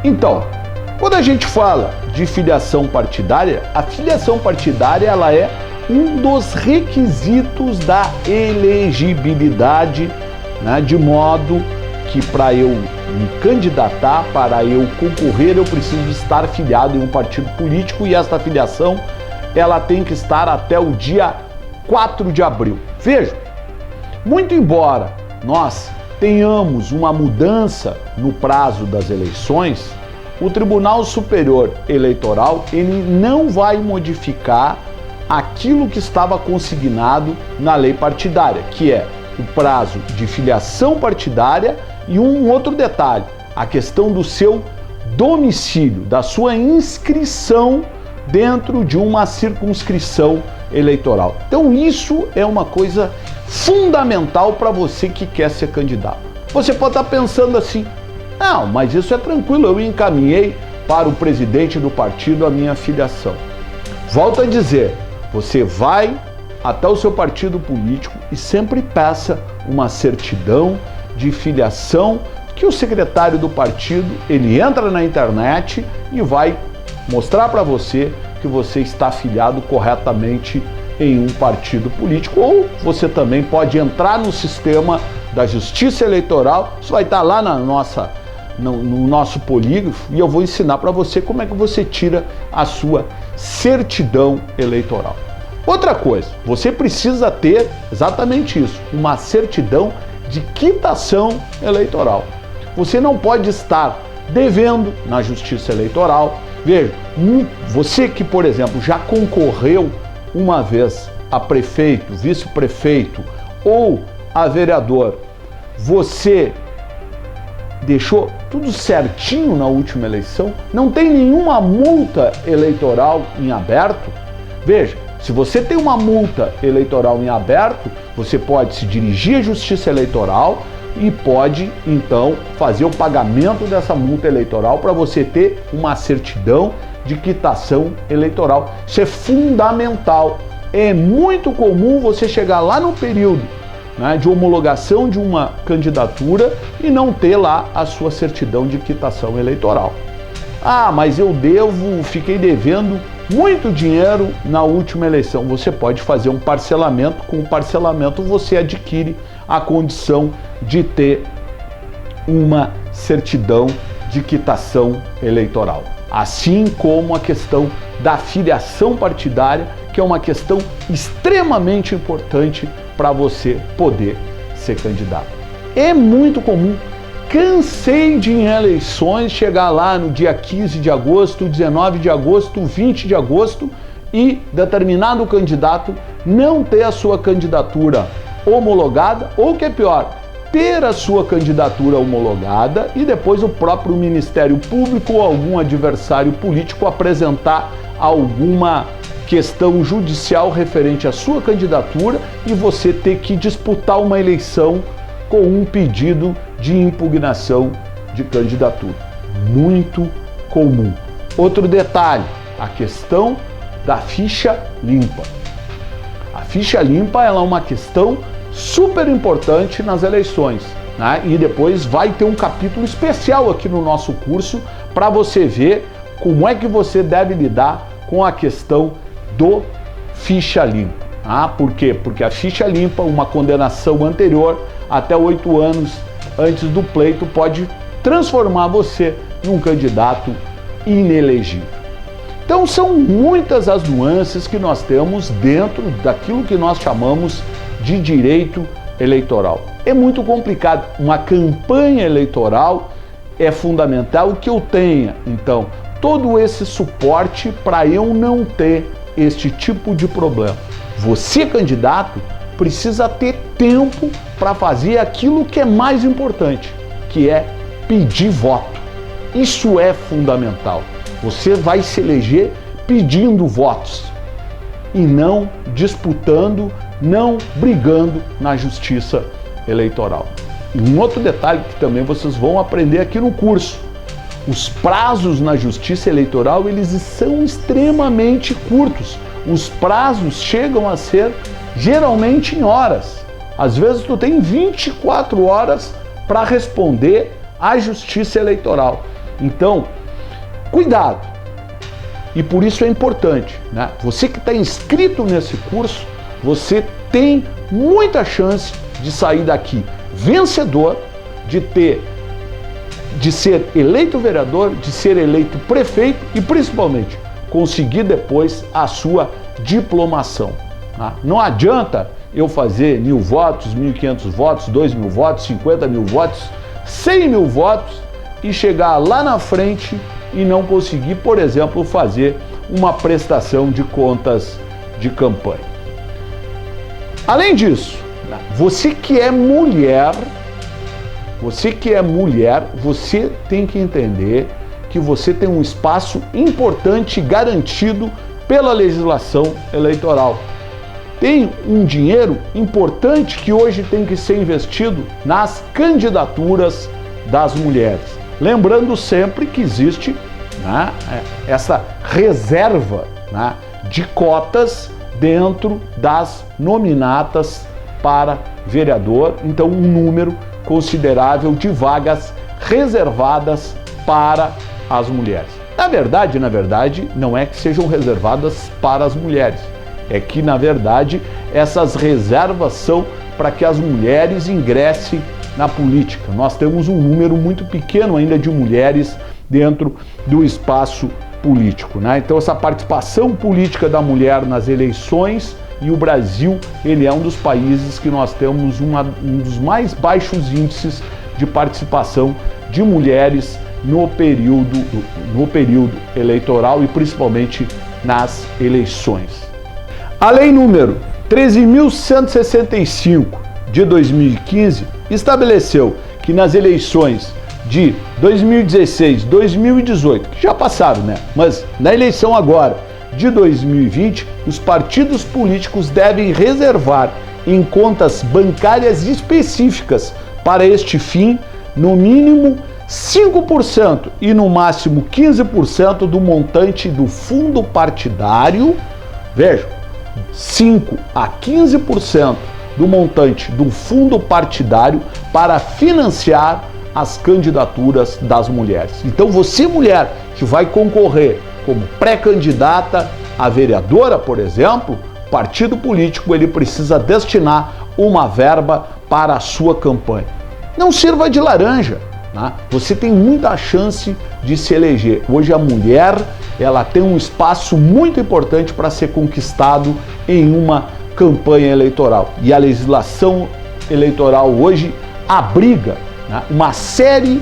Então, quando a gente fala de filiação partidária, a filiação partidária ela é um dos requisitos da elegibilidade, né, de modo que para eu me candidatar, para eu concorrer, eu preciso estar filiado em um partido político e esta filiação ela tem que estar até o dia 4 de abril. Veja, muito embora nós tenhamos uma mudança no prazo das eleições, o Tribunal Superior Eleitoral ele não vai modificar aquilo que estava consignado na lei partidária, que é o prazo de filiação partidária e um outro detalhe, a questão do seu domicílio, da sua inscrição dentro de uma circunscrição eleitoral. Então isso é uma coisa fundamental para você que quer ser candidato. Você pode estar pensando assim, não, mas isso é tranquilo, eu encaminhei para o presidente do partido a minha filiação. Volto a dizer, você vai até o seu partido político e sempre peça uma certidão de filiação que o secretário do partido, ele entra na internet e vai mostrar para você que você está afiliado corretamente em um partido político, ou você também pode entrar no sistema da Justiça Eleitoral, isso vai estar lá no nosso polígrafo e eu vou ensinar para você como é que você tira a sua certidão eleitoral. Outra coisa, você precisa ter exatamente isso, uma certidão de quitação eleitoral. Você não pode estar devendo na Justiça Eleitoral. Veja, você que, por exemplo, já concorreu uma vez a prefeito, vice-prefeito ou a vereador, você deixou tudo certinho na última eleição, não tem nenhuma multa eleitoral em aberto. Veja, se você tem uma multa eleitoral em aberto, você pode se dirigir à Justiça Eleitoral e pode, então, fazer o pagamento dessa multa eleitoral para você ter uma certidão de quitação eleitoral. Isso é fundamental. É muito comum você chegar lá no período, né, de homologação de uma candidatura e não ter lá a sua certidão de quitação eleitoral. Ah, mas eu fiquei devendo muito dinheiro na última eleição. Você pode fazer um parcelamento, com o parcelamento você adquire a condição de ter uma certidão de quitação eleitoral. Assim como a questão da filiação partidária, que é uma questão extremamente importante para você poder ser candidato. É muito comum, cansei de em eleições chegar lá no dia 15 de agosto, 19 de agosto, 20 de agosto e determinado candidato não ter a sua candidatura homologada, ou o que é pior, ter a sua candidatura homologada e depois o próprio Ministério Público ou algum adversário político apresentar alguma questão judicial referente à sua candidatura e você ter que disputar uma eleição com um pedido de impugnação de candidatura. Muito comum. Outro detalhe, a questão da ficha limpa. A ficha limpa ela é uma questão super importante nas eleições, né? E depois vai ter um capítulo especial aqui no nosso curso para você ver como é que você deve lidar com a questão do ficha limpa. Por quê? Porque a ficha limpa, uma condenação anterior até 8 anos antes do pleito, pode transformar você num candidato inelegível. Então são muitas as nuances que nós temos dentro daquilo que nós chamamos de direito eleitoral. É muito complicado. Uma campanha eleitoral é fundamental que eu tenha, então, todo esse suporte para eu não ter este tipo de problema. Você, candidato, precisa ter tempo para fazer aquilo que é mais importante, que é pedir voto. Isso é fundamental. Você vai se eleger pedindo votos e não disputando, não brigando na justiça eleitoral. E um outro detalhe que também vocês vão aprender aqui no curso: os prazos na justiça eleitoral eles são extremamente curtos. Os prazos chegam a ser geralmente em horas. Às vezes tu tem 24 horas para responder à justiça eleitoral. Então, cuidado. E por isso é importante, né? Você que está inscrito nesse curso, você tem muita chance de sair daqui vencedor, de ser eleito vereador, de ser eleito prefeito e principalmente conseguir depois a sua diplomação. Tá? Não adianta eu fazer 1.000 votos, 1.500 votos, 2.000 votos, 50.000 votos, 100.000 votos e chegar lá na frente e não conseguir, por exemplo, fazer uma prestação de contas de campanha. Além disso, você que é mulher, você tem que entender que você tem um espaço importante garantido pela legislação eleitoral. Tem um dinheiro importante que hoje tem que ser investido nas candidaturas das mulheres. Lembrando sempre que existe, né, essa reserva, né, de cotas dentro das nominatas para vereador, então um número considerável de vagas reservadas para as mulheres. Na verdade, não é que sejam reservadas para as mulheres, é que, na verdade, essas reservas são para que as mulheres ingressem na política. Nós temos um número muito pequeno ainda de mulheres dentro do espaço político, né? Então, essa participação política da mulher nas eleições, e o Brasil, ele é um dos países que nós temos um dos mais baixos índices de participação de mulheres no período eleitoral e principalmente nas eleições. A lei número 13.165 de 2015 estabeleceu que nas eleições de 2016, 2018, que já passaram, né? Mas na eleição agora de 2020, os partidos políticos devem reservar em contas bancárias específicas para este fim, no mínimo 5% e no máximo 15% do montante do fundo partidário. Vejam, 5 a 15% do montante do fundo partidário para financiar as candidaturas das mulheres. Então você, mulher, que vai concorrer como pré-candidata a vereadora, por exemplo, o partido político ele precisa destinar uma verba para a sua campanha. Não sirva de laranja, né? Você tem muita chance de se eleger. Hoje a mulher ela tem um espaço muito importante para ser conquistado em uma campanha eleitoral. E a legislação eleitoral hoje abriga, né, uma série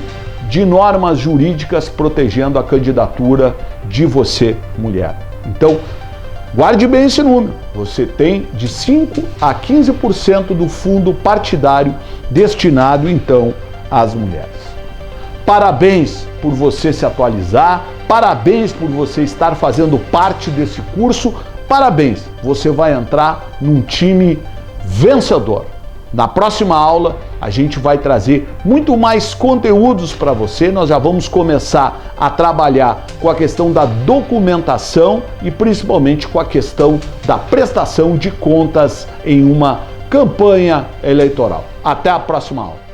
de normas jurídicas protegendo a candidatura de você, mulher. Então, guarde bem esse número. Você tem de 5 a 15% do fundo partidário destinado, então, às mulheres. Parabéns por você se atualizar, parabéns por você estar fazendo parte desse curso, parabéns, você vai entrar num time vencedor. Na próxima aula, a gente vai trazer muito mais conteúdos para você. Nós já vamos começar a trabalhar com a questão da documentação e principalmente com a questão da prestação de contas em uma campanha eleitoral. Até a próxima aula.